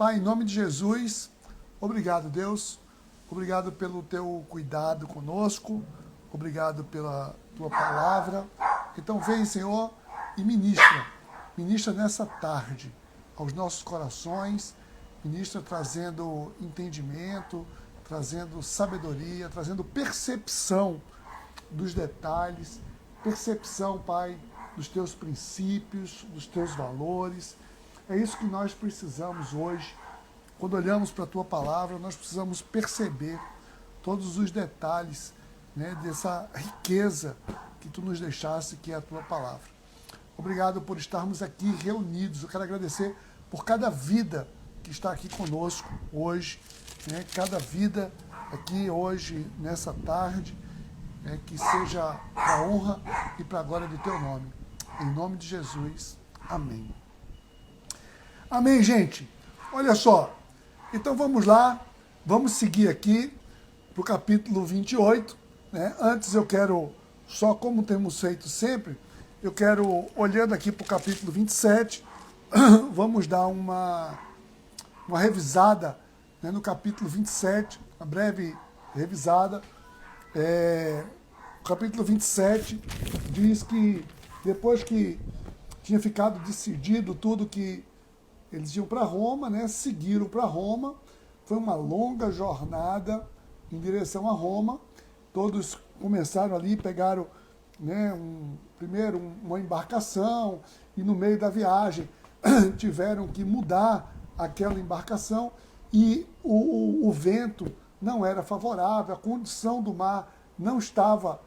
Pai, em nome de Jesus, obrigado, Deus. Obrigado pelo teu cuidado conosco. Obrigado pela tua palavra. Então vem, Senhor, e ministra. Ministra nessa tarde aos nossos corações. Ministra trazendo entendimento, trazendo sabedoria, trazendo percepção dos detalhes. Percepção, Pai, dos teus princípios, dos teus valores. É isso que nós precisamos hoje. Quando olhamos para a tua palavra, nós precisamos perceber todos os detalhes, né, dessa riqueza que tu nos deixaste, que é a tua palavra. Obrigado por estarmos aqui reunidos. Eu quero agradecer por cada vida que está aqui conosco hoje, né, cada vida aqui hoje, nessa tarde, que seja para a honra e para a glória do teu nome. Em nome de Jesus. Amém. Amém, gente. Olha só. Então vamos lá. Vamos seguir aqui para o capítulo 28. Né? Antes eu quero, só como temos feito sempre, eu quero, olhando aqui para o capítulo 27, vamos dar uma revisada, né, no capítulo 27, uma breve revisada. O capítulo 27 diz que depois que tinha ficado decidido tudo que eles iam para Roma, né, seguiram para Roma, foi uma longa jornada em direção a Roma, todos começaram ali, pegaram, né, primeiro uma embarcação, e no meio da viagem tiveram que mudar aquela embarcação, e o vento não era favorável, a condição do mar não estava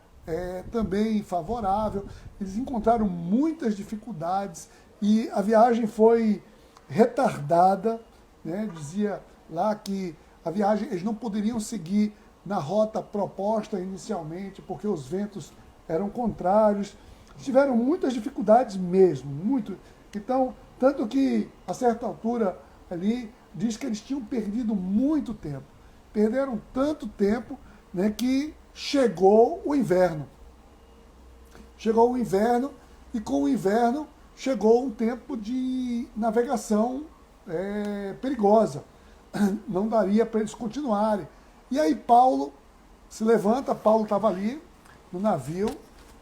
também favorável, eles encontraram muitas dificuldades, e a viagem foi retardada, né? Dizia lá que a viagem, eles não poderiam seguir na rota proposta inicialmente, porque os ventos eram contrários, tiveram muitas dificuldades mesmo, muito. Então, tanto que, a certa altura ali, diz que eles tinham perdido muito tempo, perderam tanto tempo, né, que chegou o inverno. Chegou o inverno, e com o inverno chegou um tempo de navegação perigosa. Não daria para eles continuarem. E aí Paulo se levanta, Paulo estava ali no navio,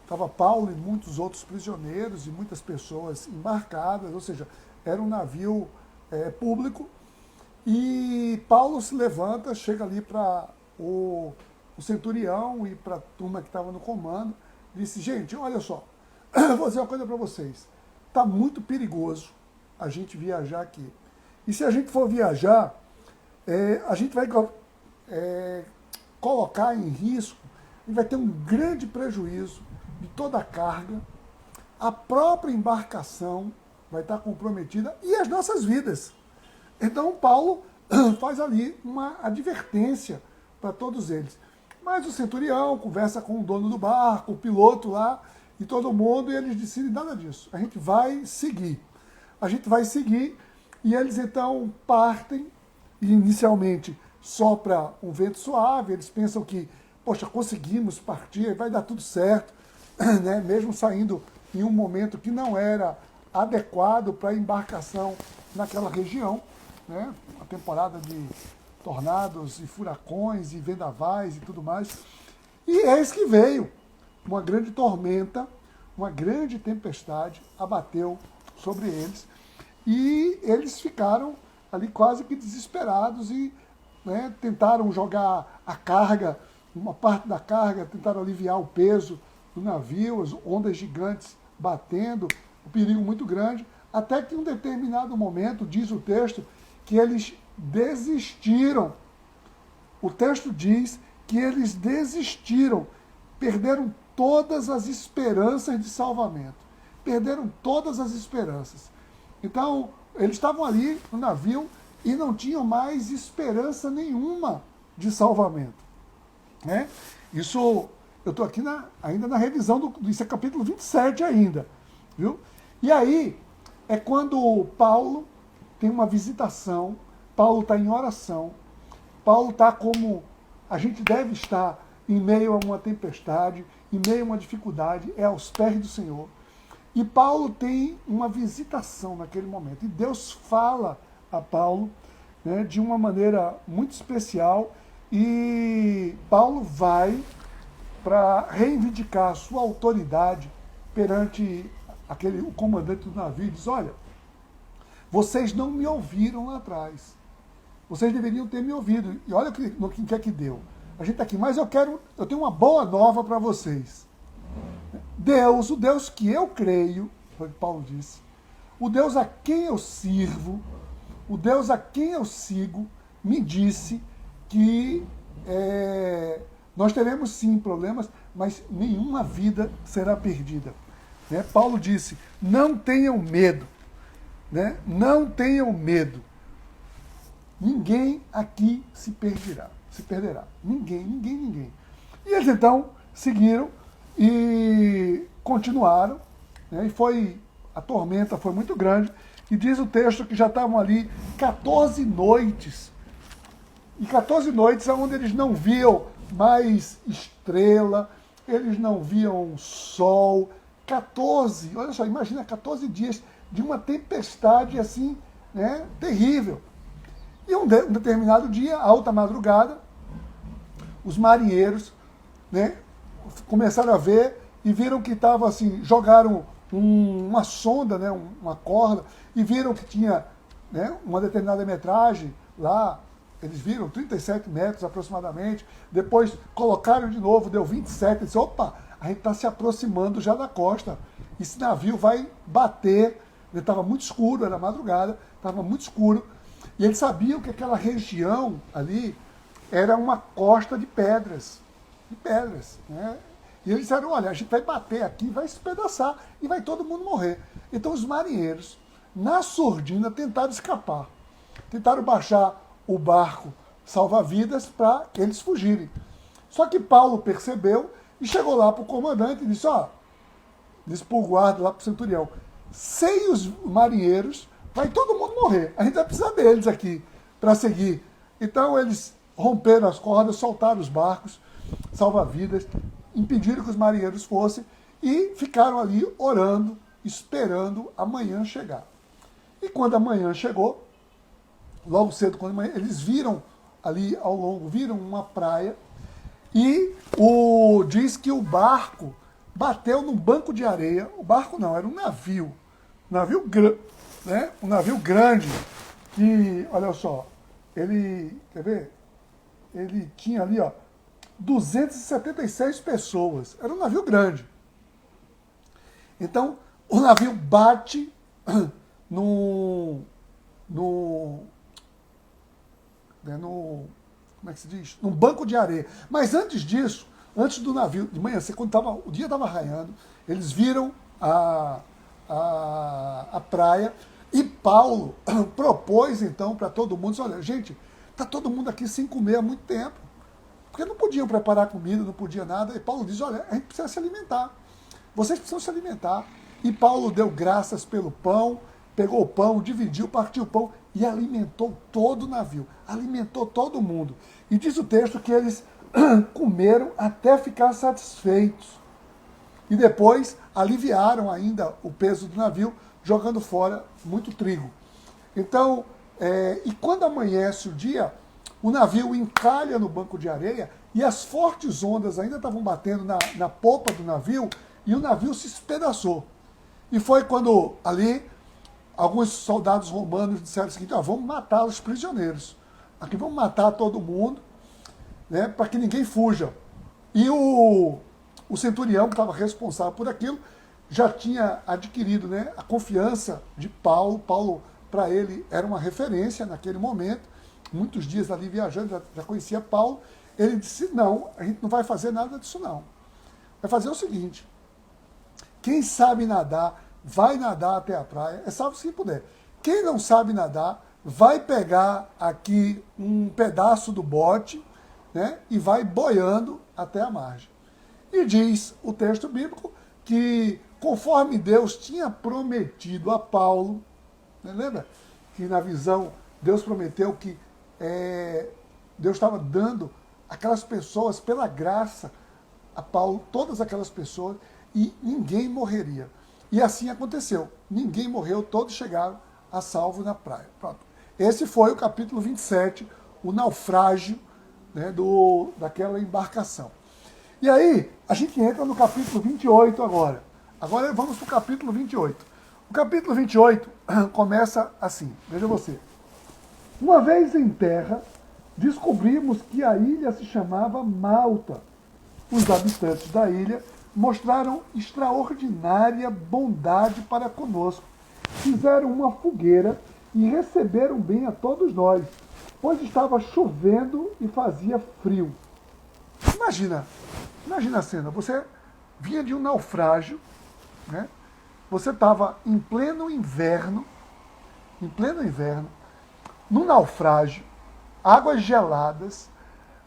estava Paulo e muitos outros prisioneiros e muitas pessoas embarcadas, ou seja, era um navio público. E Paulo se levanta, chega ali para o centurião e para a turma que estava no comando, disse: gente, olha só, vou dizer uma coisa para vocês, está muito perigoso a gente viajar aqui. E se a gente for viajar, a gente vai colocar em risco, e vai ter um grande prejuízo de toda a carga, a própria embarcação vai estar comprometida e as nossas vidas. Então Paulo faz ali uma advertência para todos eles. Mas o centurião conversa com o dono do barco, o piloto lá, e todo mundo, e eles decidem nada disso. A gente vai seguir. A gente vai seguir, e eles então partem, e inicialmente sopra um vento suave, eles pensam que, poxa, conseguimos partir, vai dar tudo certo, né? Mesmo saindo em um momento que não era adequado para a embarcação naquela região, né? A temporada de tornados e furacões e vendavais e tudo mais. E eis que veio uma grande tormenta, uma grande tempestade abateu sobre eles, e eles ficaram ali quase que desesperados e, né, tentaram jogar a carga, uma parte da carga, tentaram aliviar o peso do navio, as ondas gigantes batendo, o perigo muito grande, até que em um determinado momento, diz o texto, que eles desistiram. O texto diz que eles desistiram, perderam todas as esperanças de salvamento. Perderam todas as esperanças. Então, eles estavam ali no navio e não tinham mais esperança nenhuma de salvamento. Né? Isso, eu estou aqui ainda na revisão isso é capítulo 27 ainda. Viu? E aí, é quando Paulo tem uma visitação, Paulo está em oração, Paulo está como a gente deve estar em meio a uma tempestade, em meio a uma dificuldade, aos pés do Senhor. E Paulo tem uma visitação naquele momento. E Deus fala a Paulo, né, de uma maneira muito especial, e Paulo vai para reivindicar a sua autoridade perante o comandante do navio e diz: olha, vocês não me ouviram lá atrás. Vocês deveriam ter me ouvido. E olha no que é que deu. A gente está aqui, mas eu tenho uma boa nova para vocês. Deus, o Deus que eu creio, foi o que Paulo disse, o Deus a quem eu sirvo, o Deus a quem eu sigo, me disse que nós teremos sim problemas, mas nenhuma vida será perdida. Né? Paulo disse: não tenham medo, né? Não tenham medo. Ninguém aqui se perderá. Ninguém. E eles então seguiram e continuaram, né? E a tormenta foi muito grande, e diz o texto que já estavam ali 14 noites, e 14 noites onde eles não viam mais estrela, eles não viam sol. 14, olha só, imagina 14 dias de uma tempestade assim, né, terrível. E um determinado dia, alta madrugada, os marinheiros, né, começaram a ver e viram que estava assim, jogaram uma sonda, né, uma corda, e viram que tinha, né, uma determinada metragem lá. Eles viram 37 metros aproximadamente, depois colocaram de novo, deu 27, e disse: opa, a gente está se aproximando já da costa, esse navio vai bater. Estava muito escuro, era madrugada, estava muito escuro, e eles sabiam que aquela região ali era uma costa de pedras, né? E eles disseram: olha, a gente vai bater aqui, vai se despedaçar, e vai todo mundo morrer. Então os marinheiros, na surdina, tentaram escapar, tentaram baixar o barco salva-vidas para eles fugirem. Só que Paulo percebeu e chegou lá para o comandante e disse: ó, disse para o guarda, lá para o centurião: sem os marinheiros, vai todo mundo morrer. A gente vai precisar deles aqui para seguir. Então eles romperam as cordas, soltaram os barcos salva-vidas, impediram que os marinheiros fossem e ficaram ali orando, esperando a manhã chegar. E quando a manhã chegou, logo cedo, eles viram ali ao longo, viram uma praia, e diz que o barco bateu num banco de areia. O barco não, era um navio. Né? Um navio grande, que, olha só, quer ver? Ele tinha ali, ó, 276 pessoas. Era um navio grande. Então, o navio bate como é que se diz? Num banco de areia. Mas antes disso, antes do navio, de manhã, quando o dia estava raiando, eles viram a praia, e Paulo propôs então para todo mundo: olha, gente, está todo mundo aqui sem comer há muito tempo, porque não podiam preparar comida, não podia nada. E Paulo diz: olha, a gente precisa se alimentar, vocês precisam se alimentar. E Paulo deu graças pelo pão, pegou o pão, dividiu, partiu o pão e alimentou todo o navio, alimentou todo mundo. E diz o texto que eles comeram até ficar satisfeitos. E depois aliviaram ainda o peso do navio, jogando fora muito trigo. Então, e quando amanhece o dia, o navio encalha no banco de areia, e as fortes ondas ainda estavam batendo na popa do navio, e o navio se espedaçou. E foi quando ali alguns soldados romanos disseram o seguinte: vamos matar os prisioneiros, aqui vamos matar todo mundo, né, para que ninguém fuja. E o centurião, que estava responsável por aquilo, já tinha adquirido, né, a confiança de Paulo. Paulo, para ele, era uma referência naquele momento, muitos dias ali viajando, já conhecia Paulo. Ele disse: não, a gente não vai fazer nada disso não. Vai fazer o seguinte: quem sabe nadar, vai nadar até a praia, salvo se puder. Quem não sabe nadar, vai pegar aqui um pedaço do bote, né, e vai boiando até a margem. E diz o texto bíblico que, conforme Deus tinha prometido a Paulo, né, lembra que na visão Deus prometeu que Deus estava dando aquelas pessoas pela graça a Paulo, todas aquelas pessoas, e ninguém morreria. E assim aconteceu. Ninguém morreu, todos chegaram a salvo na praia. Pronto. Esse foi o capítulo 27, o naufrágio, né, daquela embarcação. E aí, a gente entra no capítulo 28 agora. Agora vamos para o capítulo 28. O capítulo 28 começa assim, veja você. Uma vez em terra, descobrimos que a ilha se chamava Malta. Os habitantes da ilha mostraram extraordinária bondade para conosco. Fizeram uma fogueira e receberam bem a todos nós, pois estava chovendo e fazia frio. Imagina a cena, você vinha de um naufrágio, né? Você estava em pleno inverno, no naufrágio, águas geladas,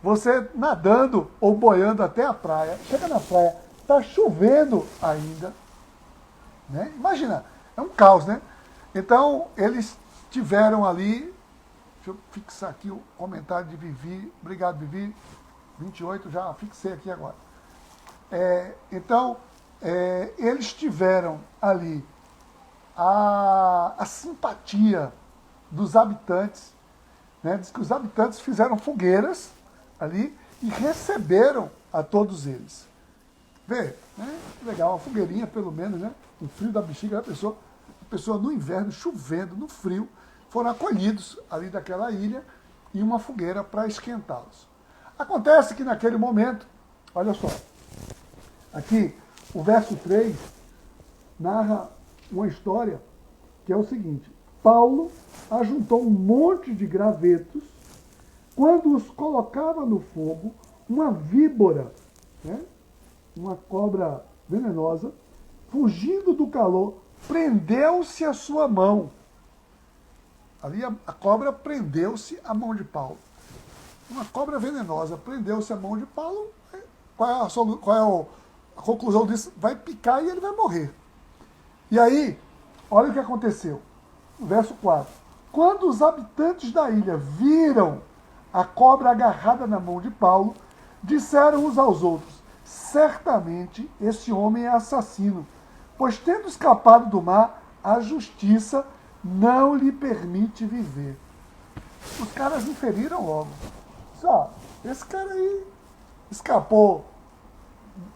você nadando ou boiando até a praia, chega na praia, está chovendo ainda, né? Imagina, é um caos, né? Então, eles tiveram ali, deixa eu fixar aqui o comentário de Vivi, obrigado Vivi, 28, já fixei aqui agora. Então, eles tiveram ali a simpatia dos habitantes, né? Diz que os habitantes fizeram fogueiras ali e receberam a todos eles. Vê, né? Legal, uma fogueirinha pelo menos, né? O frio da bexiga, a pessoa no inverno, chovendo, no frio, foram acolhidos ali daquela ilha e uma fogueira para esquentá-los. Acontece que naquele momento, olha só, aqui o verso 3 narra uma história que é o seguinte: Paulo ajuntou um monte de gravetos, quando os colocava no fogo, uma víbora, né, uma cobra venenosa, fugindo do calor, prendeu-se a sua mão. Ali a cobra prendeu-se à mão de Paulo. Uma cobra venenosa prendeu-se à mão de Paulo. Qual é a conclusão disso? Vai picar e ele vai morrer. E aí, olha o que aconteceu. Verso 4. Quando os habitantes da ilha viram a cobra agarrada na mão de Paulo, disseram uns aos outros: certamente esse homem é assassino, pois tendo escapado do mar, a justiça não lhe permite viver. Os caras inferiram logo. Só, esse cara aí escapou.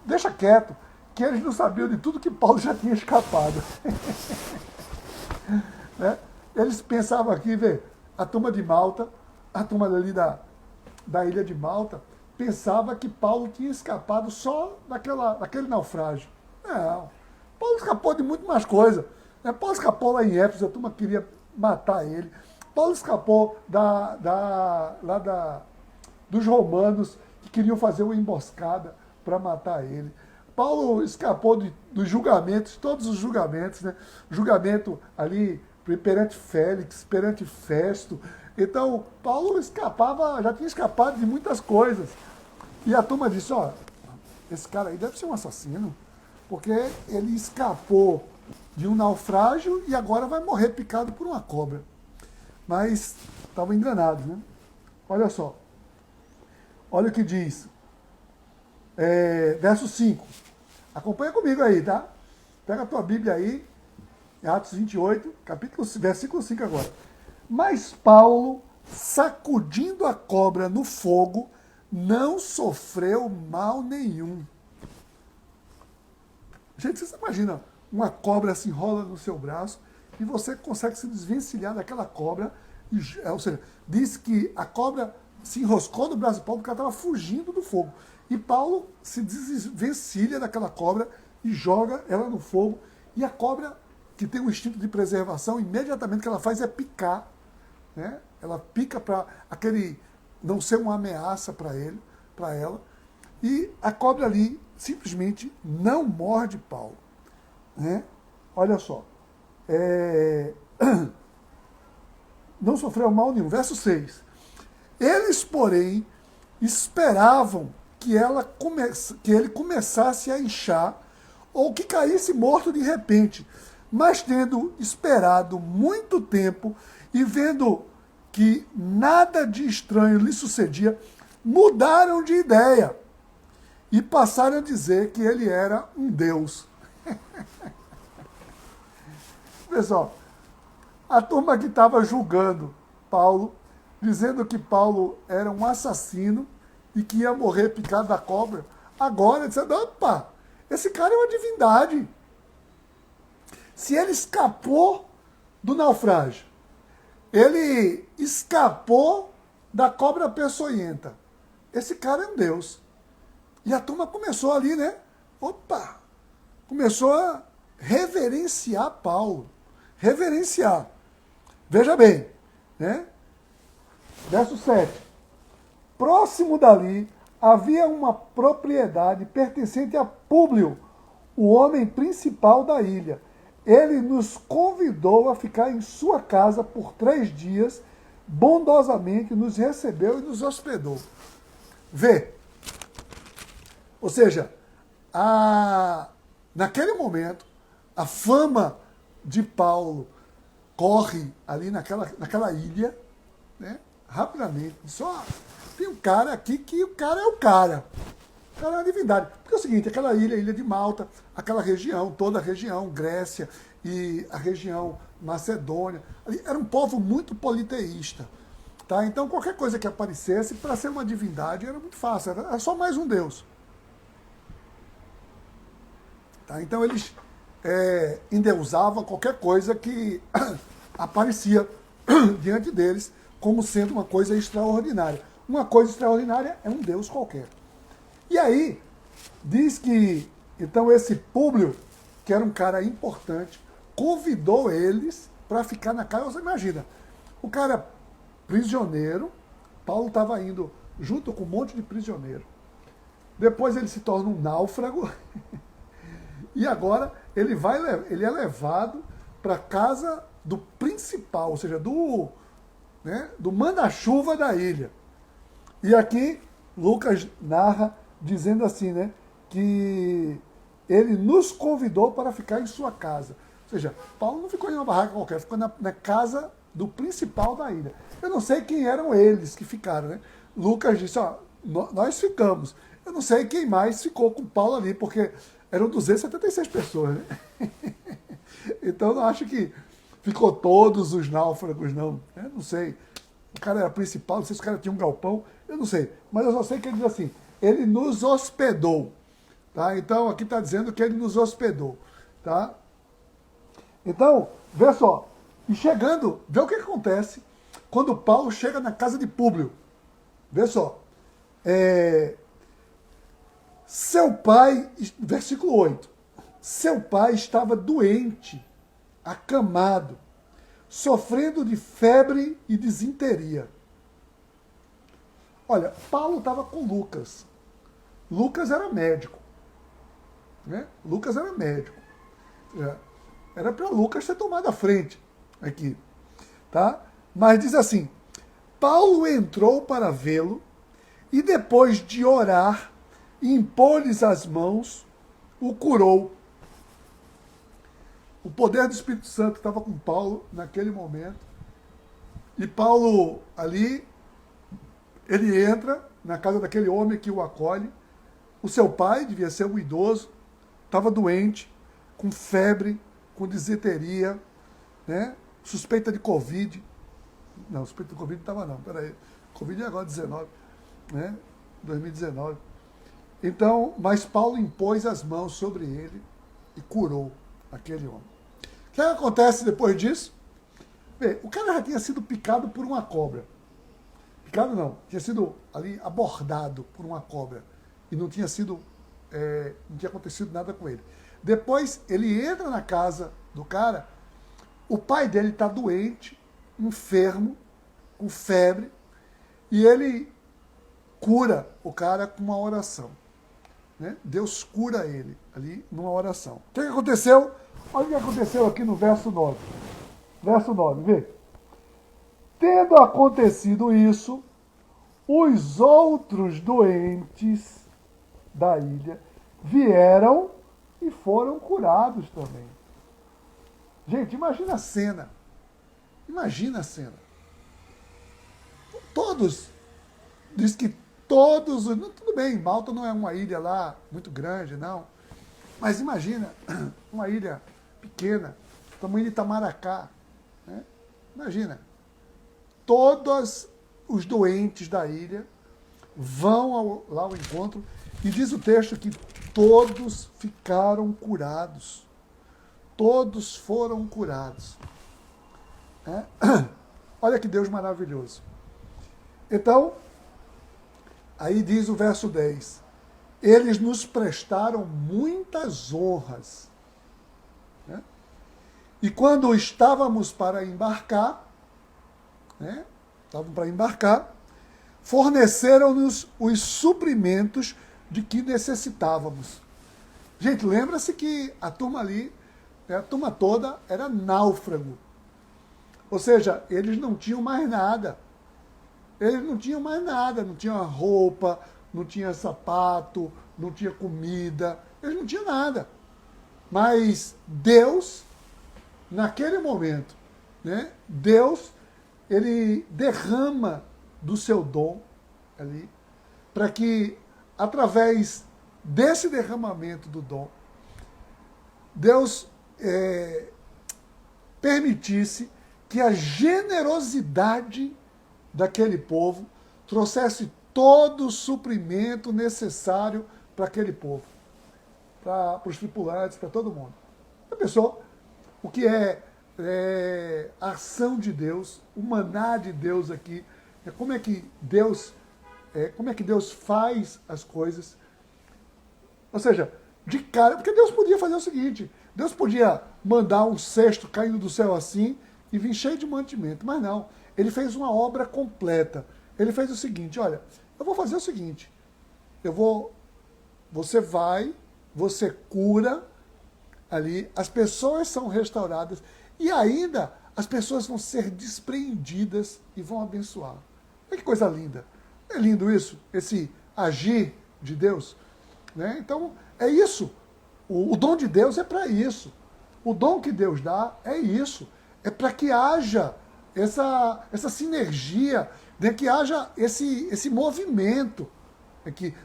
Deixa quieto, que eles não sabiam de tudo que Paulo já tinha escapado. Né? Eles pensavam aqui, vê, a turma de Malta, a turma ali da ilha de Malta, pensava que Paulo tinha escapado só daquele naufrágio. Não, Paulo escapou de muito mais coisa. Né? Paulo escapou lá em Éfeso, a turma queria matar ele. Paulo escapou dos romanos que queriam fazer uma emboscada para matar ele. Paulo escapou dos julgamentos, todos os julgamentos, né? Julgamento ali perante Félix, perante Festo. Então, Paulo já tinha escapado de muitas coisas. E a turma disse: ó, esse cara aí deve ser um assassino, porque ele escapou de um naufrágio e agora vai morrer picado por uma cobra. Mas estavam enganados, né? Olha só. Olha o que diz. Verso 5. Acompanha comigo aí, tá? Pega a tua Bíblia aí, Atos 28, versículo 5 agora. Mas Paulo, sacudindo a cobra no fogo, não sofreu mal nenhum. Gente, você imagina, uma cobra se enrola no seu braço e você consegue se desvencilhar daquela cobra. Ou seja, diz que a cobra se enroscou no braço de Paulo porque ela estava fugindo do fogo. E Paulo se desvencilha daquela cobra e joga ela no fogo. E a cobra, que tem um instinto de preservação, imediatamente o que ela faz é picar. Né? Ela pica para aquele não ser uma ameaça para ela. E a cobra ali simplesmente não morde Paulo. Né? Olha só. Não sofreu mal nenhum. Verso 6. Eles, porém, esperavam que ele começasse a inchar ou que caísse morto de repente. Mas tendo esperado muito tempo e vendo que nada de estranho lhe sucedia, mudaram de ideia e passaram a dizer que ele era um deus. Pessoal, a turma que estava julgando Paulo, dizendo que Paulo era um assassino e que ia morrer picado da cobra. Agora, dizendo, opa, esse cara é uma divindade. Se ele escapou do naufrágio, ele escapou da cobra peçonhenta, esse cara é um Deus. E a turma começou ali, né? Opa! Começou a reverenciar Paulo. Reverenciar. Veja bem, né? Verso 7. Próximo dali havia uma propriedade pertencente a Públio, o homem principal da ilha. Ele nos convidou a ficar em sua casa por 3 dias, bondosamente nos recebeu e nos hospedou. Vê. Ou seja, naquele momento, a fama de Paulo corre ali naquela ilha, né? Rapidamente. Só tem um cara aqui que o cara é o cara. O cara é uma divindade. Porque é o seguinte, aquela ilha, a ilha de Malta, aquela região, toda a região, Grécia e a região Macedônia, era um povo muito politeísta. Tá? Então, qualquer coisa que aparecesse, para ser uma divindade, era muito fácil. Era só mais um Deus. Tá? Então, eles endeusavam qualquer coisa que aparecia diante deles como sendo uma coisa extraordinária. Uma coisa extraordinária é um Deus qualquer. E aí, diz que, então, esse Públio, que era um cara importante, convidou eles para ficar na casa. Você imagina, o cara prisioneiro, Paulo estava indo junto com um monte de prisioneiro. Depois ele se torna um náufrago, e agora ele é levado para a casa do principal, ou seja, do manda-chuva da ilha. E aqui Lucas narra dizendo assim, né, que ele nos convidou para ficar em sua casa. Ou seja, Paulo não ficou em uma barraca qualquer, ficou na casa do principal da ilha. Eu não sei quem eram eles que ficaram, né? Lucas disse, ó, nós ficamos. Eu não sei quem mais ficou com Paulo ali, porque eram 276 pessoas, né? Então eu não acho que ficou todos os náufragos, não. Eu não sei. O cara era principal, não sei se o cara tinha um galpão, eu não sei. Mas eu só sei que ele diz assim, ele nos hospedou. Tá? Então aqui está dizendo que ele nos hospedou. Tá? Então, vê só. E chegando, vê o que acontece quando Paulo chega na casa de Públio. Vê só. Seu pai, versículo 8. Seu pai estava doente, acamado, sofrendo de febre e disenteria. Olha, Paulo estava com Lucas. Lucas era médico. Né? Lucas era médico. Era para Lucas ter tomado a frente aqui. Tá? Mas diz assim, Paulo entrou para vê-lo e depois de orar, impor-lhes as mãos, o curou. O poder do Espírito Santo estava com Paulo naquele momento. E Paulo ali, ele entra na casa daquele homem que o acolhe. O seu pai, devia ser um idoso, estava doente, com febre, com disenteria, né? Suspeita de Covid. Não, suspeita de Covid não estava não, peraí. Covid é agora 19, né? 2019. Então, mas Paulo impôs as mãos sobre ele e curou aquele homem. O que acontece depois disso? Bem, o cara já tinha sido picado por uma cobra. Picado não, tinha sido ali abordado por uma cobra. E não tinha acontecido nada com ele. Depois ele entra na casa do cara, o pai dele está doente, enfermo, com febre, e ele cura o cara com uma oração. Né? Deus cura ele ali numa oração. O que aconteceu? Olha o que aconteceu aqui no verso 9. Verso 9, vê. Tendo acontecido isso, os outros doentes da ilha vieram e foram curados também. Gente, imagina a cena. Imagina a cena. Todos, diz que todos, tudo bem, Malta não é uma ilha lá muito grande, não. Mas imagina uma ilha pequena, tamanho de Itamaracá. Né? Imagina. todos os doentes da ilha vão lá ao encontro, e diz o texto que todos ficaram curados. Todos foram curados. Olha que Deus maravilhoso. Então, aí diz o verso 10, eles nos prestaram muitas honras. E quando estávamos para embarcar, forneceram-nos os suprimentos de que necessitávamos. Gente, lembra-se que a turma ali, a turma toda era náufrago. Ou seja, eles não tinham mais nada. Eles não tinham mais nada, não tinham roupa, não tinha sapato, não tinha comida, eles não tinham nada. Mas Deus, naquele momento, Deus, ele derrama do seu dom ali, para que, através desse derramamento do dom, Deus permitisse que a generosidade daquele povo trouxesse todo o suprimento necessário para aquele povo, para os tripulantes, para todo mundo. Já pensou o que é a ação de Deus, o maná de Deus aqui, como é que Deus faz as coisas? Ou seja, de cara, porque Deus podia fazer o seguinte, Deus podia mandar um cesto caindo do céu assim e vir cheio de mantimento, mas não, ele fez uma obra completa. Ele fez o seguinte, olha, eu vou fazer o seguinte, você vai, você cura ali, as pessoas são restauradas e ainda as pessoas vão ser despreendidas e vão abençoar. Olha que coisa linda. Não é lindo isso? Esse agir de Deus? Então, é isso. O dom de Deus é para isso. O dom que Deus dá é isso. É para que haja essa sinergia, que haja esse movimento.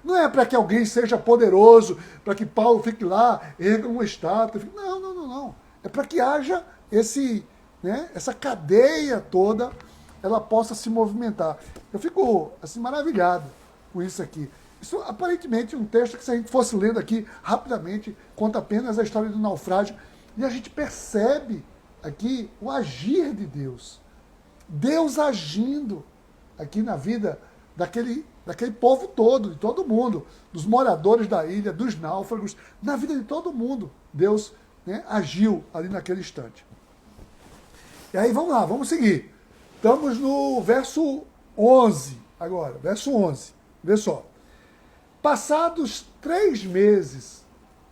Não é para que alguém seja poderoso, para que Paulo fique lá, erga uma estátua. Não. É para que haja essa cadeia toda, ela possa se movimentar. Eu fico assim, maravilhado com isso aqui. Isso aparentemente é um texto que, se a gente fosse lendo aqui rapidamente, conta apenas a história do naufrágio, e a gente percebe aqui o agir de Deus. Deus agindo aqui na vida daquele povo todo, de todo mundo, dos moradores da ilha, dos náufragos, na vida de todo mundo. Deus agiu ali naquele instante. E aí vamos lá, vamos seguir. Estamos no verso 11 agora, verso 11. Vê só. Passados 3 meses,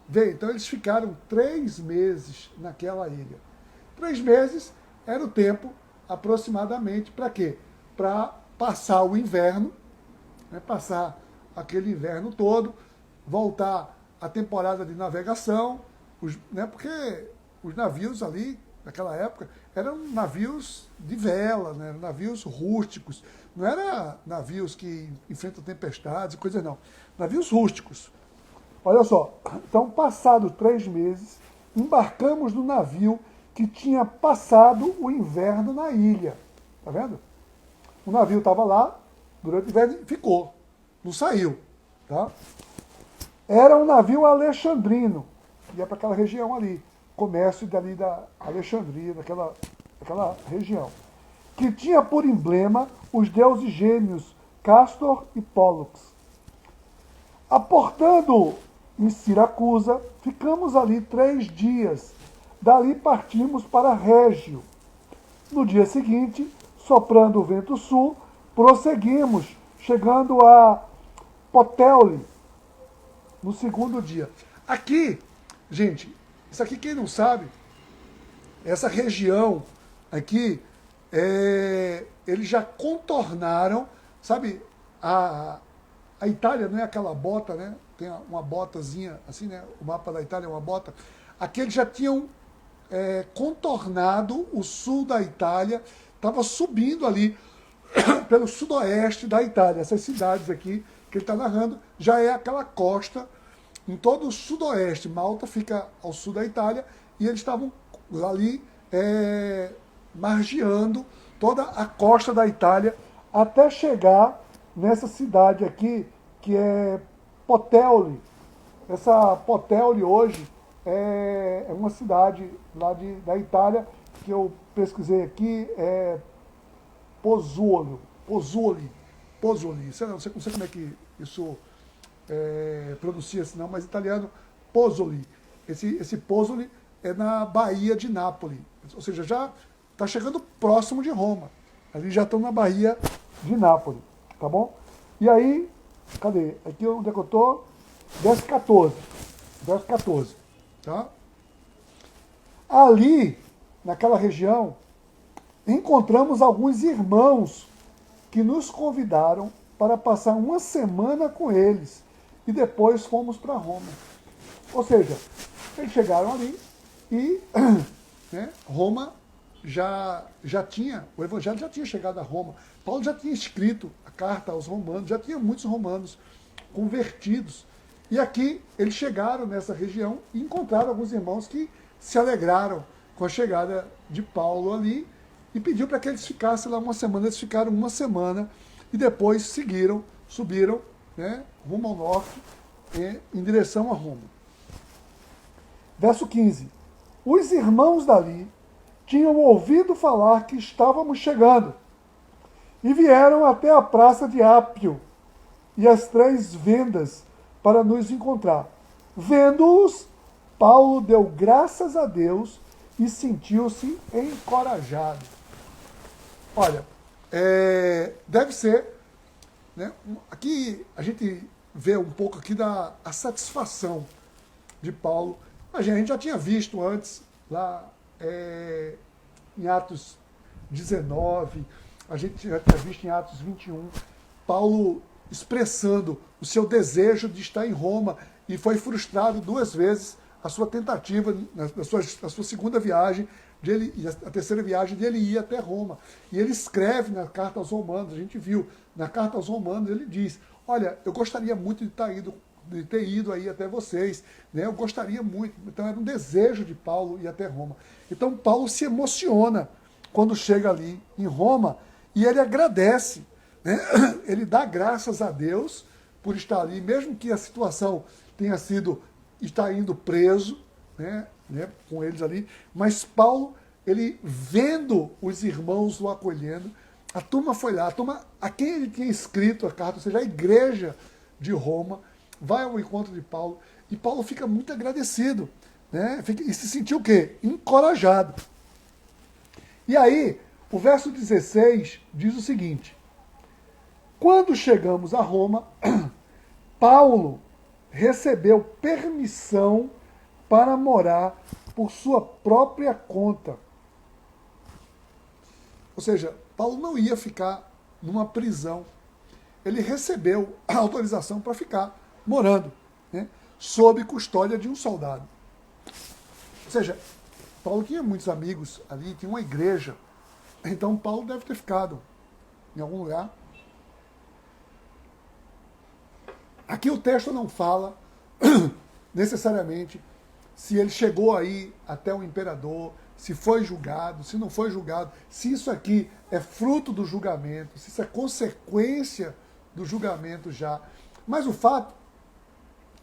então eles ficaram 3 meses naquela ilha. 3 meses era o tempo aproximadamente para quê? Para passar o inverno, passar aquele inverno todo, voltar à temporada de navegação, porque os navios ali, naquela época, eram navios de vela, eram navios rústicos, não eram navios que enfrentam tempestades e coisas não, navios rústicos. Olha só, então, passados 3 meses, embarcamos no navio que tinha passado o inverno na ilha. Tá vendo? O navio estava lá durante o inverno e ficou, não saiu. Tá? Era um navio alexandrino, ia para aquela região ali, comércio dali da Alexandria, daquela região, que tinha por emblema os deuses gêmeos Castor e Pólux. Aportando em Siracusa, ficamos ali 3 dias. Dali partimos para Régio. No dia seguinte, soprando o vento sul, prosseguimos, chegando a Puteoli, no segundo dia. Aqui, gente, isso aqui quem não sabe, essa região aqui, eles já contornaram, sabe, a Itália não é aquela bota, né? Tem uma botazinha, assim, né? O mapa da Itália é uma bota. Aqui eles já tinham contornado o sul da Itália, estava subindo ali pelo sudoeste da Itália. Essas cidades aqui que ele está narrando já é aquela costa em todo o sudoeste. Malta fica ao sul da Itália e eles estavam ali margeando toda a costa da Itália, até chegar nessa cidade aqui, que é Puteoli. Essa Puteoli hoje é uma cidade lá da Itália, que eu pesquisei aqui, é Pozzuoli. Sei lá, não sei como é que isso pronuncia-se não, mas italiano, Pozzuoli. Esse Pozzuoli é na Baía de Nápoles, ou seja, já está chegando próximo de Roma. Ali já estão na Baía de Nápoles, tá bom? E aí, cadê? Aqui onde é que eu estou? Verso 14. Verso 14, tá? Ali, naquela região, encontramos alguns irmãos que nos convidaram para passar uma semana com eles e depois fomos para Roma. Ou seja, eles chegaram ali e né, Roma já tinha, o evangelho já tinha chegado a Roma. Paulo já tinha escrito a carta aos romanos, já tinha muitos romanos convertidos. E aqui eles chegaram nessa região e encontraram alguns irmãos que se alegraram com a chegada de Paulo ali e pediu para que eles ficassem lá uma semana. Eles ficaram uma semana e depois subiram né, rumo ao norte, em direção a Roma. Verso 15. Os irmãos dali tinham ouvido falar que estávamos chegando e vieram até a praça de Ápio e as 3 vendas para nos encontrar. Vendo-os, Paulo deu graças a Deus e sentiu-se encorajado. Olha, deve ser, né, aqui a gente vê um pouco aqui da satisfação de Paulo. A gente já tinha visto antes, lá em Atos 19, a gente já tinha visto em Atos 21, Paulo expressando o seu desejo de estar em Roma e foi frustrado 2 vezes a sua tentativa, na sua segunda viagem, e a terceira viagem dele ir até Roma. E ele escreve na carta aos Romanos, a gente viu, na carta aos Romanos ele diz, olha, eu gostaria muito de ter ido aí até vocês, né? Eu gostaria muito. Então era um desejo de Paulo ir até Roma. Então Paulo se emociona quando chega ali em Roma e ele agradece, né? Ele dá graças a Deus por estar ali, mesmo que a situação tenha sido estar indo preso, né, com eles ali, mas Paulo, ele vendo os irmãos o acolhendo, a turma foi lá, a quem ele tinha escrito a carta, ou seja, a igreja de Roma, vai ao encontro de Paulo, e Paulo fica muito agradecido, né, e se sentiu o quê? Encorajado. E aí, o verso 16 diz o seguinte, quando chegamos a Roma, Paulo recebeu permissão para morar por sua própria conta. Ou seja, Paulo não ia ficar numa prisão. Ele recebeu a autorização para ficar morando, né, sob custódia de um soldado. Ou seja, Paulo tinha muitos amigos ali, tinha uma igreja. Então Paulo deve ter ficado em algum lugar. Aqui o texto não fala necessariamente se ele chegou aí até o imperador, se foi julgado, se não foi julgado, se isso aqui é fruto do julgamento, se isso é consequência do julgamento já. Mas o fato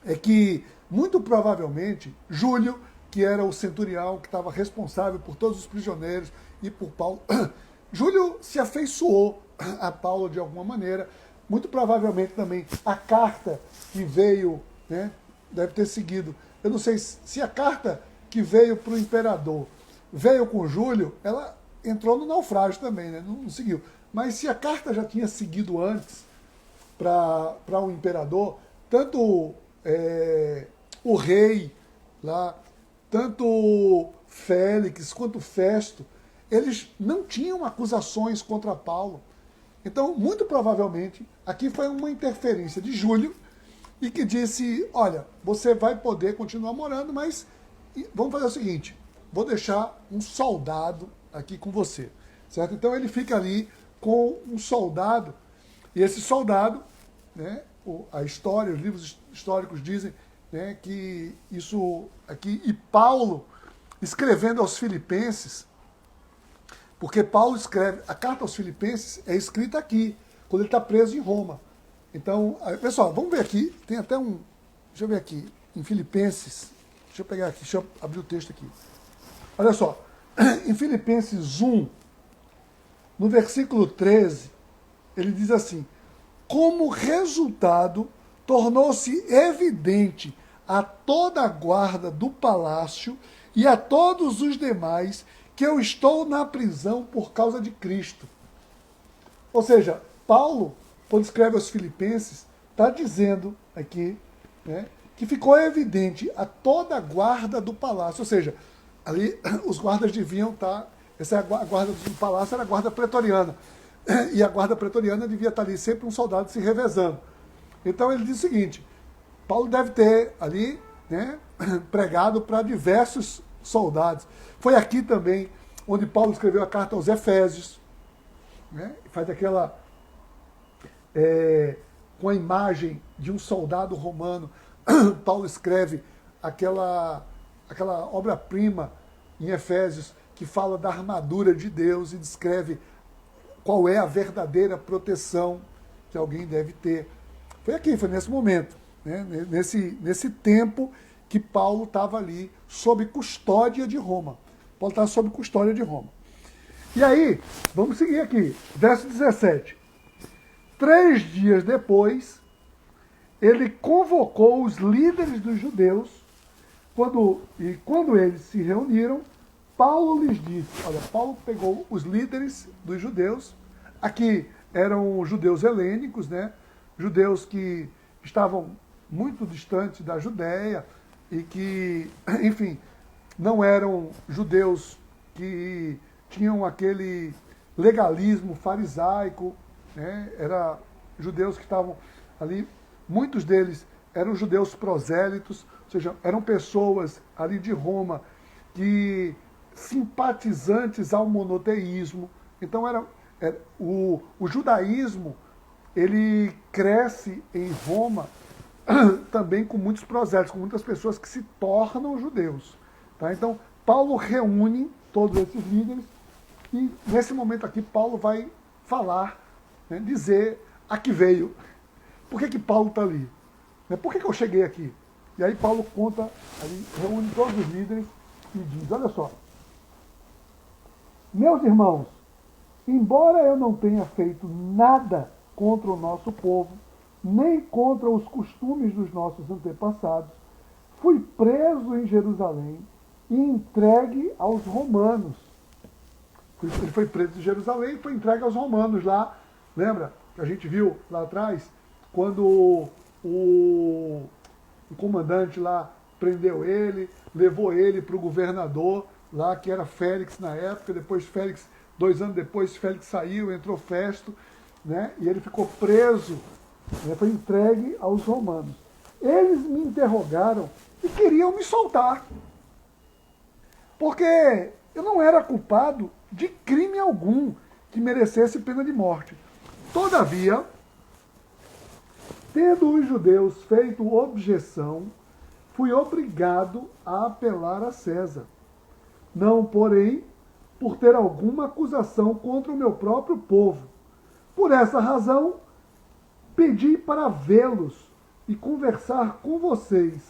é que, muito provavelmente, Júlio, que era o centurião que estava responsável por todos os prisioneiros e por Paulo, Júlio se afeiçoou a Paulo de alguma maneira. Muito provavelmente também a carta que veio, né, deve ter seguido. Eu não sei se a carta que veio para o imperador veio com Júlio, ela entrou no naufrágio também, né, não seguiu. Mas se a carta já tinha seguido antes para o imperador, tanto o rei lá, tanto Félix quanto Festo, eles não tinham acusações contra Paulo. Então, muito provavelmente, aqui foi uma interferência de Júlio e que disse, olha, você vai poder continuar morando, mas vamos fazer o seguinte, vou deixar um soldado aqui com você, certo? Então ele fica ali com um soldado, e esse soldado, né, a história, os livros históricos dizem, né, que isso aqui, e Paulo, escrevendo aos Filipenses, Porque Paulo escreve, a carta aos Filipenses é escrita aqui, quando ele está preso em Roma. Então, pessoal, vamos ver aqui, tem até um, deixa eu ver aqui, em Filipenses, deixa eu pegar aqui, deixa eu abrir o texto aqui. Olha só, em Filipenses 1, no versículo 13, ele diz assim: como resultado, tornou-se evidente a toda a guarda do palácio e a todos os demais que eu estou na prisão por causa de Cristo. Ou seja, Paulo, quando escreve aos Filipenses, está dizendo aqui, né, que ficou evidente a toda a guarda do palácio. Ou seja, ali os guardas deviam estar, essa é a guarda do palácio, era a guarda pretoriana. E a guarda pretoriana devia estar ali sempre um soldado se revezando. Então ele diz o seguinte: Paulo deve ter ali, né, pregado para diversos soldados. Foi aqui também onde Paulo escreveu a carta aos Efésios, né, faz aquela com a imagem de um soldado romano. Paulo escreve aquela obra-prima em Efésios que fala da armadura de Deus e descreve qual é a verdadeira proteção que alguém deve ter. Foi aqui, foi nesse momento, né? nesse tempo que Paulo estava ali sob custódia de Roma. Paulo estava sob custódia de Roma. E aí, vamos seguir aqui, verso 17. 3 dias depois, ele convocou os líderes dos judeus, quando eles se reuniram, Paulo lhes disse, olha, Paulo pegou os líderes dos judeus, aqui eram judeus helênicos, né? Judeus que estavam muito distantes da Judéia e que, enfim, não eram judeus que tinham aquele legalismo farisaico, né? Eram judeus que estavam ali, muitos deles eram judeus prosélitos, ou seja, eram pessoas ali de Roma que simpatizantes ao monoteísmo. Então o judaísmo, ele cresce em Roma também com muitos prosélitos, com muitas pessoas que se tornam judeus. Tá? Então Paulo reúne todos esses líderes e nesse momento aqui Paulo vai falar, né, dizer a que veio. Por que Paulo está ali? Por que eu cheguei aqui? E aí Paulo conta, ali, reúne todos os líderes e diz, olha só, meus irmãos, embora eu não tenha feito nada contra o nosso povo, nem contra os costumes dos nossos antepassados, fui preso em Jerusalém e entregue aos romanos. Ele foi preso em Jerusalém e foi entregue aos romanos lá. Lembra que a gente viu lá atrás, quando o comandante lá prendeu ele, levou ele para o governador lá, que era Félix na época, depois Félix, 2 anos depois, Félix saiu, entrou Festo, né, e ele ficou preso, né, foi entregue aos romanos. Eles me interrogaram e queriam me soltar, porque eu não era culpado de crime algum que merecesse pena de morte. Todavia, tendo os judeus feito objeção, fui obrigado a apelar a César. Não, porém, por ter alguma acusação contra o meu próprio povo. Por essa razão, pedi para vê-los e conversar com vocês.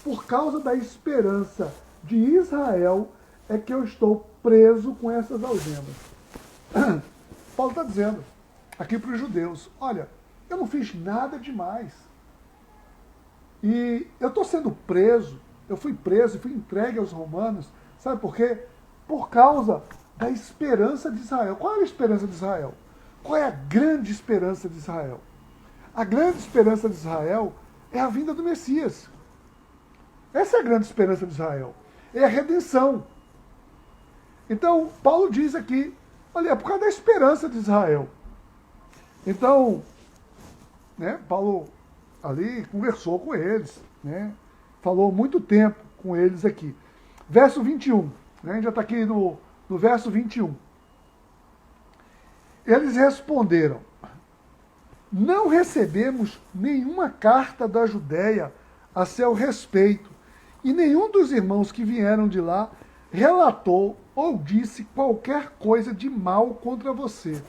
Por causa da esperança de Israel, é que eu estou preso com essas algemas. Paulo está dizendo aqui para os judeus, olha, eu não fiz nada demais. E eu estou sendo preso, eu fui preso e fui entregue aos romanos, sabe por quê? Por causa da esperança de Israel. Qual é a esperança de Israel? Qual é a grande esperança de Israel? A grande esperança de Israel é a vinda do Messias. Essa é a grande esperança de Israel. É a redenção. Então, Paulo diz aqui, olha, é por causa da esperança de Israel. Então, né, Paulo ali conversou com eles, né, falou muito tempo com eles aqui. Verso 21, né, a gente já está aqui no verso 21. Eles responderam, não recebemos nenhuma carta da Judéia a seu respeito, e nenhum dos irmãos que vieram de lá relatou ou disse qualquer coisa de mal contra você.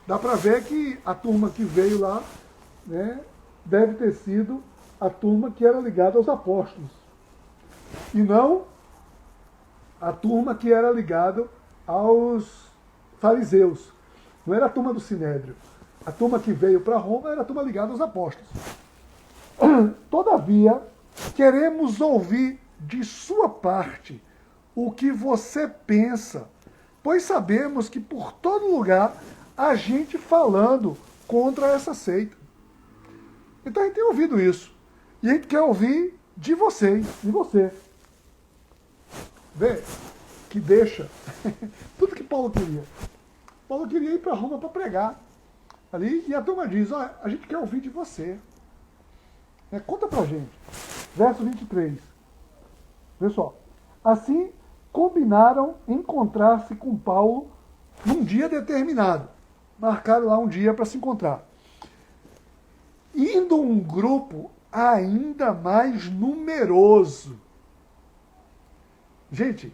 Dá para ver que a turma que veio lá, né, deve ter sido a turma que era ligada aos apóstolos. E não a turma que era ligada aos fariseus. Não era a turma do Sinédrio. A turma que veio para Roma era a turma ligada aos apóstolos. Todavia, queremos ouvir de sua parte o que você pensa, pois sabemos que por todo lugar há gente falando contra essa seita. Então a gente tem ouvido isso. E a gente quer ouvir de vocês, de você. Vê que deixa tudo que Paulo queria. Paulo queria ir para Roma para pregar. Ali, e a turma diz, ó, a gente quer ouvir de você. Conta pra gente. Verso 23. Vê só. Assim, combinaram encontrar-se com Paulo num dia determinado. Marcaram lá um dia para se encontrar. Indo um grupo ainda mais numeroso. Gente,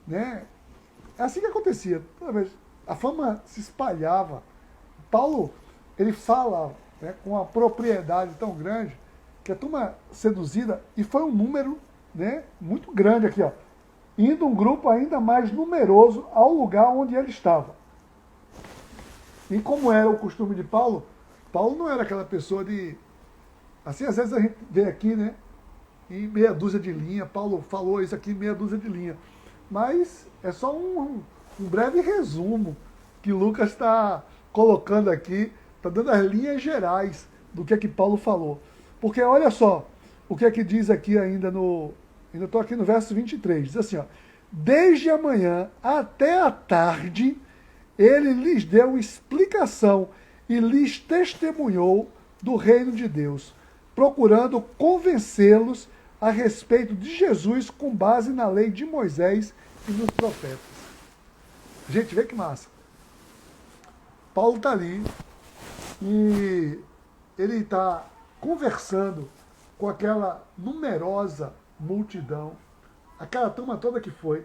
né? É assim que acontecia. Toda vez a fama se espalhava. Paulo, ele fala, né, com uma propriedade tão grande que a turma seduzida, e foi um número, né, muito grande aqui, ó, indo um grupo ainda mais numeroso ao lugar onde ele estava. E como era o costume de Paulo, Paulo não era aquela pessoa de... Assim, às vezes a gente vê aqui, né, em meia dúzia de linha, Paulo falou isso aqui em meia dúzia de linha. Mas é só um breve resumo que Lucas está colocando aqui, está dando as linhas gerais do que Paulo falou. Porque olha só, o que diz aqui ainda ainda estou aqui no verso 23, diz assim, ó, desde a manhã até a tarde, ele lhes deu explicação e lhes testemunhou do reino de Deus, procurando convencê-los a respeito de Jesus com base na lei de Moisés e nos profetas. Gente, vê que massa. Paulo está ali e ele está conversando com aquela numerosa multidão, aquela turma toda que foi.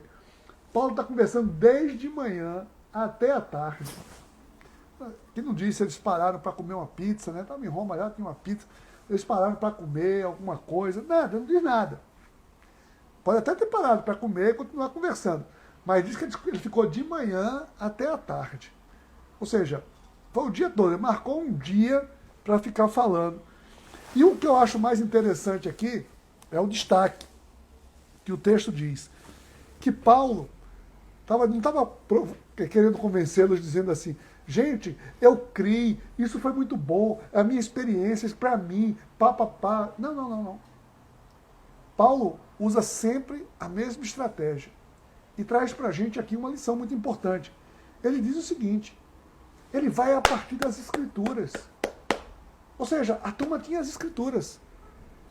Paulo está conversando desde manhã até a tarde. Que não diz se eles pararam para comer uma pizza, né? Estava em Roma, já tinha uma pizza. Eles pararam para comer alguma coisa. Nada, não diz nada. Pode até ter parado para comer e continuar conversando. Mas diz que ele ficou de manhã até a tarde. Ou seja, foi o dia todo. Ele marcou um dia para ficar falando. E o que eu acho mais interessante aqui é o destaque que o texto diz. Que Paulo não estava querendo convencê-los dizendo assim, gente, eu criei, isso foi muito bom, a minha experiência, para mim, pá. Não. Paulo usa sempre a mesma estratégia e traz para a gente aqui uma lição muito importante. Ele diz o seguinte, ele vai a partir das Escrituras. Ou seja, a turma tinha as Escrituras.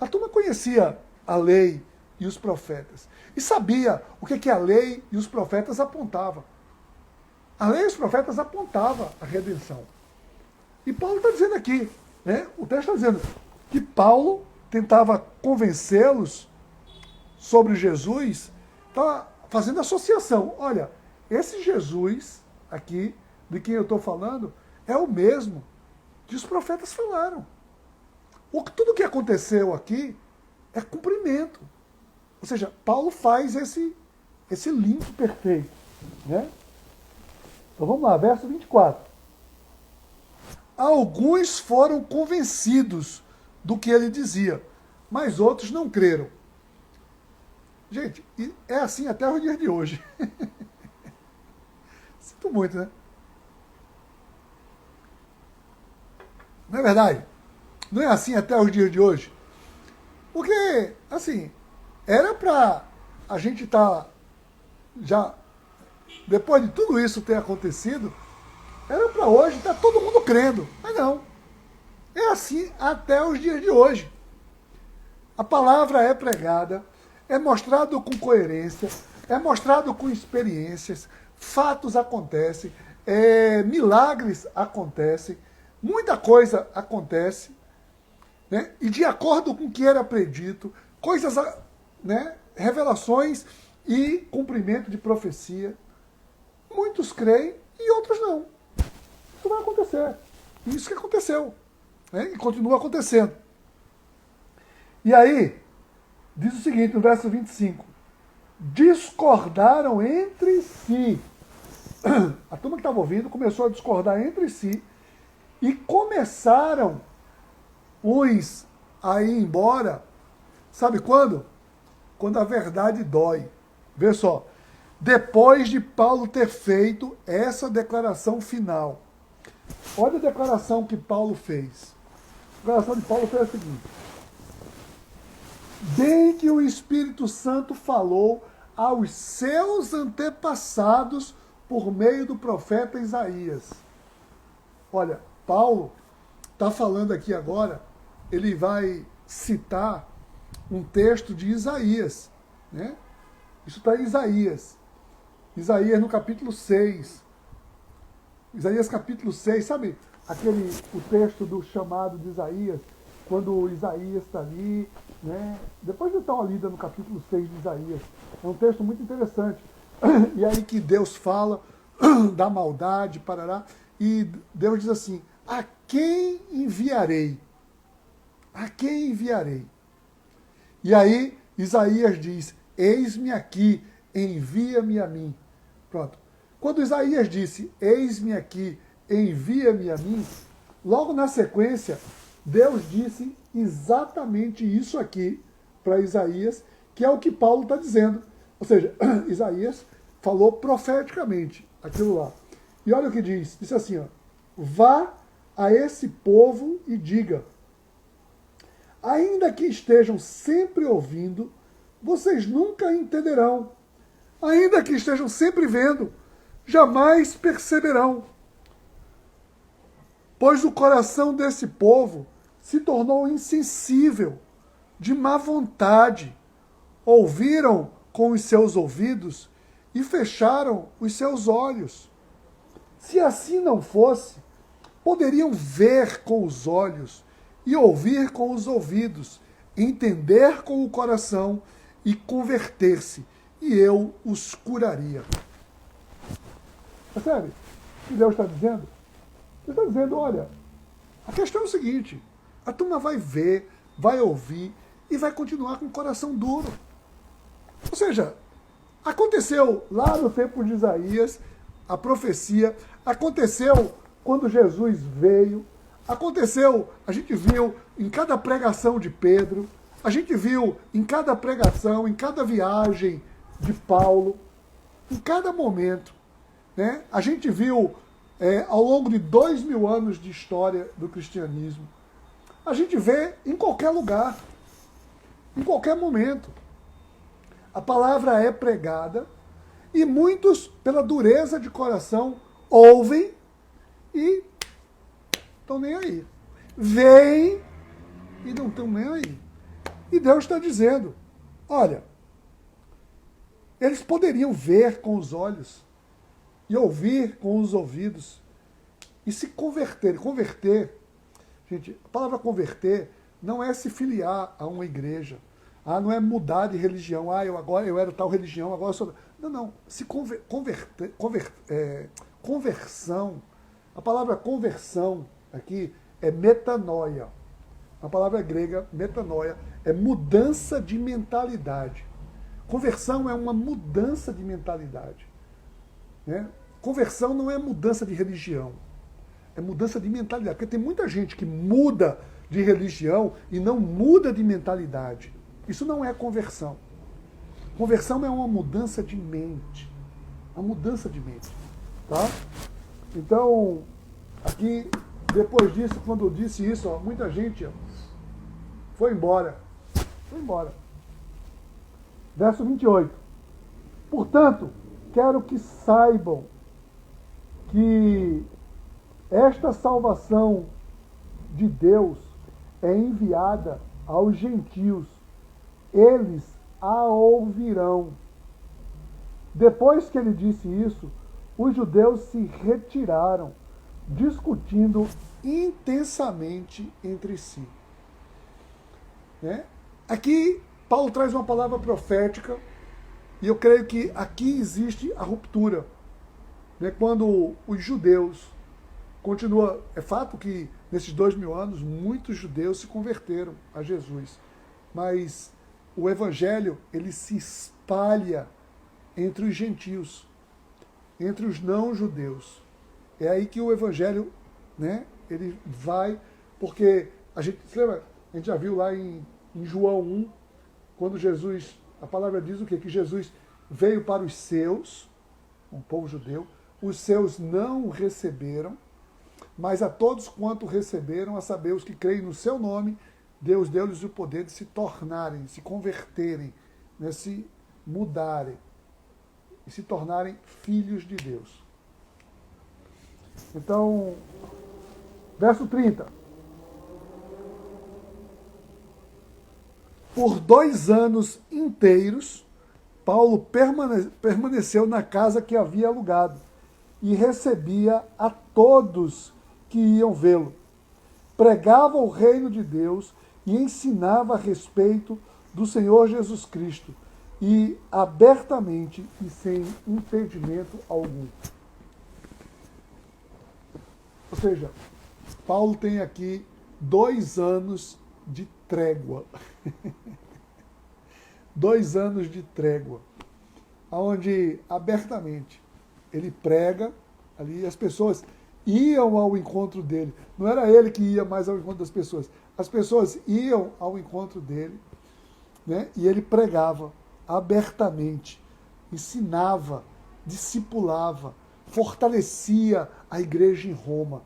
A turma conhecia a lei e os profetas. E sabia o que a lei e os profetas apontavam. A lei e os profetas apontavam a redenção. E Paulo está dizendo aqui, né? O texto está dizendo que Paulo tentava convencê-los sobre Jesus, está fazendo associação. Olha, esse Jesus aqui, de quem eu estou falando, é o mesmo que os profetas falaram. Tudo que aconteceu aqui é cumprimento. Ou seja, Paulo faz esse link perfeito. Né? Então vamos lá, verso 24. Alguns foram convencidos do que ele dizia, mas outros não creram. Gente, é assim até os dias de hoje. Sinto muito, né? Não é verdade? Não é assim até os dias de hoje? Porque, assim, era para a gente estar já, depois de tudo isso ter acontecido, era para hoje estar todo mundo crendo. Mas não. É assim até os dias de hoje. A palavra é pregada, é mostrado com coerência, é mostrado com experiências, fatos acontecem, milagres acontecem, muita coisa acontece, né? E de acordo com o que era predito, coisas, né, revelações e cumprimento de profecia. Muitos creem e outros não. Isso vai acontecer. Isso que aconteceu. Né? E continua acontecendo. E aí, diz o seguinte, no verso 25. Discordaram entre si. A turma que estava ouvindo começou a discordar entre si e começaram uns a ir embora. Sabe quando? Quando a verdade dói. Vê só. Depois de Paulo ter feito essa declaração final. Olha a declaração que Paulo fez. A declaração de Paulo foi a seguinte. Bem que o Espírito Santo falou aos seus antepassados por meio do profeta Isaías. Olha, Paulo está falando aqui agora, ele vai citar um texto de Isaías. Né? Isso está em Isaías. Isaías no capítulo 6. Isaías capítulo 6, sabe o texto do chamado de Isaías, quando Isaías está ali, né? Depois de dar uma lida no capítulo 6 de Isaías, é um texto muito interessante. E aí que Deus fala da maldade, parará, e Deus diz assim, a quem enviarei? A quem enviarei? E aí Isaías diz, eis-me aqui, envia-me a mim. Pronto. Quando Isaías disse, eis-me aqui, envia-me a mim, logo na sequência, Deus disse exatamente isso aqui para Isaías, que é o que Paulo está dizendo. Ou seja, Isaías falou profeticamente aquilo lá. E olha o que diz. Disse assim, ó, vá a esse povo e diga, ainda que estejam sempre ouvindo, vocês nunca entenderão. Ainda que estejam sempre vendo, jamais perceberão. Pois o coração desse povo se tornou insensível, de má vontade. Ouviram com os seus ouvidos e fecharam os seus olhos. Se assim não fosse, poderiam ver com os olhos e ouvir com os ouvidos, entender com o coração e converter-se, e eu os curaria. Percebe o que Deus está dizendo? Ele está dizendo, olha, a questão é o seguinte, a turma vai ver, vai ouvir e vai continuar com o coração duro. Ou seja, aconteceu lá no tempo de Isaías, a profecia, aconteceu quando Jesus veio, aconteceu, a gente viu em cada pregação de Pedro, a gente viu em cada pregação, em cada viagem de Paulo, em cada momento. Né? A gente viu ao longo de 2000 anos de história do cristianismo. A gente vê em qualquer lugar, em qualquer momento. A palavra é pregada e muitos, pela dureza de coração, ouvem e estão nem aí. Veem e não estão nem aí. E Deus está dizendo, olha, eles poderiam ver com os olhos e ouvir com os ouvidos e se converter. Converter, gente, a palavra converter não é se filiar a uma igreja. Não é mudar de religião. Eu era tal religião, agora eu sou... Não. Se conversão. A palavra conversão aqui é metanoia. A palavra grega, metanoia, é mudança de mentalidade. Conversão é uma mudança de mentalidade. Né? Conversão não é mudança de religião. É mudança de mentalidade. Porque tem muita gente que muda de religião e não muda de mentalidade. Isso não é conversão. Conversão é uma mudança de mente. Uma mudança de mente. Tá? Então, aqui, depois disso, quando eu disse isso, muita gente foi embora. Foi embora. Verso 28. Portanto, quero que saibam que esta salvação de Deus é enviada aos gentios. Eles a ouvirão. Depois que ele disse isso, os judeus se retiraram, discutindo intensamente entre si. Né? Aqui, Paulo traz uma palavra profética E eu creio que aqui existe a ruptura. Né? Quando os judeus continua, é fato que nesses 2000 anos muitos judeus se converteram a Jesus, mas o evangelho ele se espalha entre os gentios, entre os não judeus. É aí que o evangelho, né, ele vai, porque a gente, você lembra, a gente já viu lá em João 1, quando Jesus, a palavra diz o quê? Que Jesus veio para os seus, um povo judeu, os seus não o receberam, mas a todos quanto receberam, a saber, os que creem no seu nome, Deus deu-lhes o poder de se tornarem, se converterem, né, se mudarem e se tornarem filhos de Deus. Então, verso 30. Por 2 anos inteiros, Paulo permaneceu na casa que havia alugado e recebia a todos que iam vê-lo. Pregava o reino de Deus e ensinava a respeito do Senhor Jesus Cristo, e abertamente e sem impedimento algum. Ou seja, Paulo tem aqui 2 anos de trégua. 2 anos de trégua, onde abertamente ele prega ali, as pessoas iam ao encontro dele. Não era ele que ia mais ao encontro das pessoas. As pessoas iam ao encontro dele, né? E ele pregava abertamente, ensinava, discipulava, fortalecia a igreja em Roma.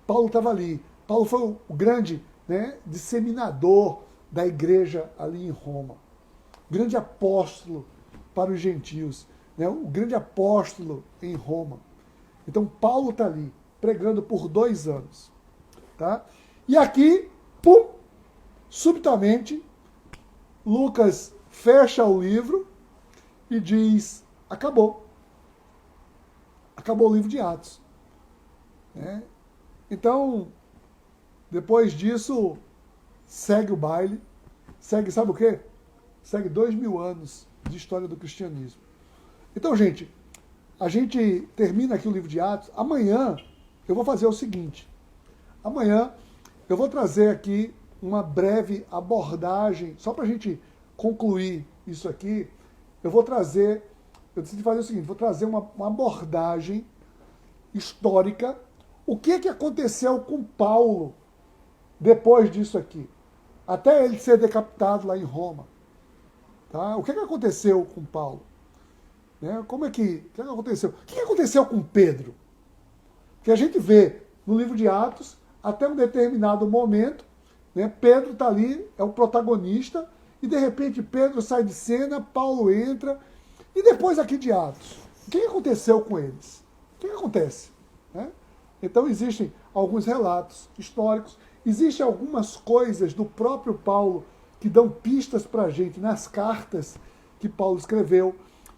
Paulo estava ali. Paulo foi o grande, né, disseminador da igreja ali em Roma. Grande apóstolo para os gentios, né? O grande apóstolo em Roma. Então Paulo está ali, pregando por 2 anos. Tá? E aqui, pum, subitamente, Lucas fecha o livro e diz, acabou. Acabou o livro de Atos. Né? Então, depois disso, segue o baile. Segue, sabe o quê? Segue 2000 anos de história do cristianismo. Então, gente, a gente termina aqui o livro de Atos. Amanhã eu vou fazer o seguinte. Amanhã eu vou trazer aqui uma breve abordagem, só para a gente concluir isso aqui. Eu decidi fazer o seguinte, vou trazer uma abordagem histórica. O que aconteceu com Paulo depois disso aqui? Até ele ser decapitado lá em Roma. Tá? O que aconteceu com Paulo? Né? O que aconteceu? O que aconteceu com Pedro? Que a gente vê no livro de Atos, até um determinado momento, né, Pedro está ali, é o protagonista, e de repente Pedro sai de cena, Paulo entra, e depois aqui de Atos, o que aconteceu com eles? O que acontece? Né? Então existem alguns relatos históricos, existem algumas coisas do próprio Paulo que dão pistas para a gente nas cartas que Paulo escreveu.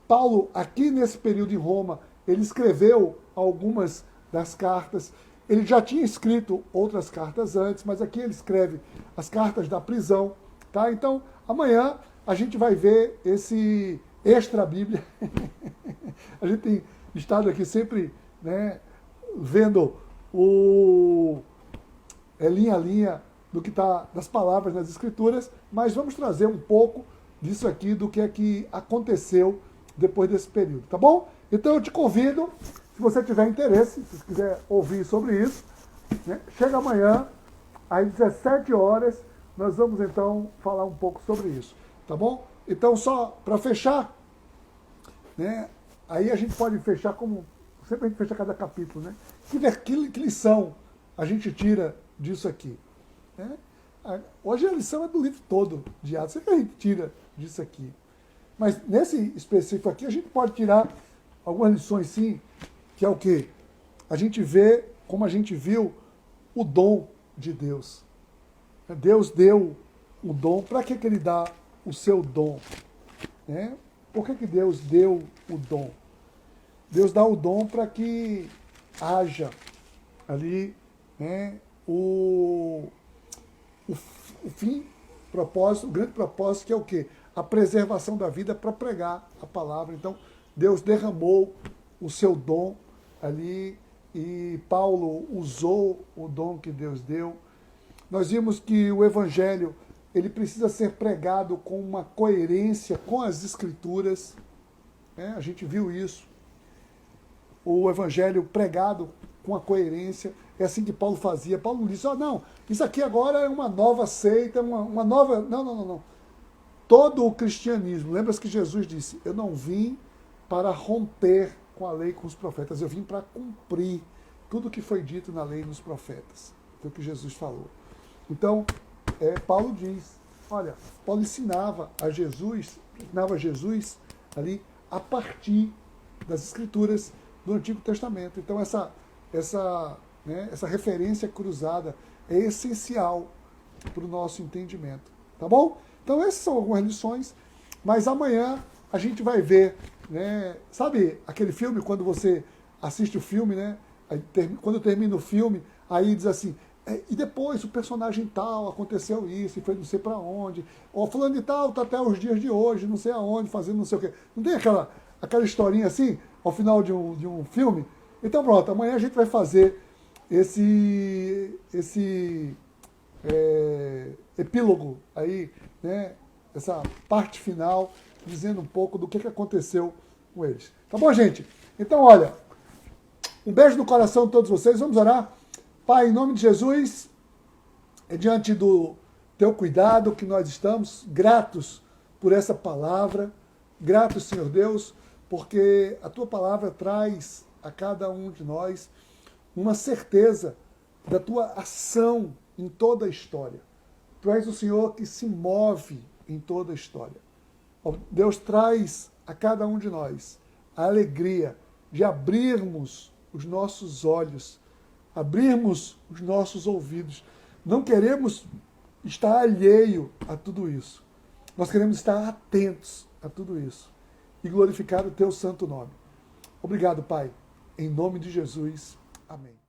Paulo, aqui nesse período em Roma, ele escreveu algumas das cartas. Ele já tinha escrito outras cartas antes, mas aqui ele escreve as cartas da prisão. Tá? Então, amanhã a gente vai ver esse extra Bíblia. A gente tem estado aqui sempre, né, vendo linha a linha do que está das palavras nas Escrituras, mas vamos trazer um pouco disso aqui, do que é que aconteceu depois desse período, tá bom? Então eu te convido, se você tiver interesse, se você quiser ouvir sobre isso, né, chega amanhã, às 17 horas, nós vamos então falar um pouco sobre isso, tá bom? Então só para fechar, né, aí a gente pode fechar como, sempre a gente fecha cada capítulo, né? Que lição a gente tira disso aqui? Né? Hoje a lição é do livro todo de Atos, sempre a gente tira disso aqui. Mas nesse específico aqui, a gente pode tirar algumas lições, sim, que é o quê? A gente vê, como a gente viu, o dom de Deus. Deus deu o dom. Para que ele dá o seu dom? Né? Por que Deus deu o dom? Deus dá o dom para que haja ali, né, o fim, propósito, o grande propósito, que é o quê? a preservação da vida para pregar a palavra. Então, Deus derramou o seu dom ali e Paulo usou o dom que Deus deu. Nós vimos que o evangelho ele precisa ser pregado com uma coerência com as escrituras. Né? A gente viu isso. O evangelho pregado com a coerência. É assim que Paulo fazia. Paulo não disse, não, isso aqui agora é uma nova seita, uma nova... Não. Todo o cristianismo, lembra-se que Jesus disse, eu não vim para romper com a lei, com os profetas, eu vim para cumprir tudo o que foi dito na lei e nos profetas. Foi o que Jesus falou. Então, Paulo diz, olha, Paulo ensinava Jesus ali a partir das escrituras do Antigo Testamento. Então, essa referência cruzada é essencial para o nosso entendimento. Tá bom? Então, essas são algumas lições, mas amanhã a gente vai ver, né? Sabe aquele filme, quando você assiste o filme, né? Quando termina o filme, aí diz assim, e depois o personagem tal, aconteceu isso, e foi não sei para onde, ou fulano de tal, tá até os dias de hoje, não sei aonde, fazendo não sei o quê. Não tem aquela historinha assim, ao final de um filme? Então pronto, amanhã a gente vai fazer esse epílogo aí, né? Essa parte final, dizendo um pouco do que aconteceu com eles. Tá bom, gente? Então, olha, um beijo no coração de todos vocês, vamos orar. Pai, em nome de Jesus, diante do teu cuidado que nós estamos, gratos por essa palavra, gratos, Senhor Deus, porque a tua palavra traz a cada um de nós uma certeza da tua ação em toda a história. Tu és o Senhor que se move em toda a história. Deus traz a cada um de nós a alegria de abrirmos os nossos olhos, abrirmos os nossos ouvidos. Não queremos estar alheio a tudo isso. Nós queremos estar atentos a tudo isso e glorificar o teu santo nome. Obrigado, Pai. Em nome de Jesus. Amém.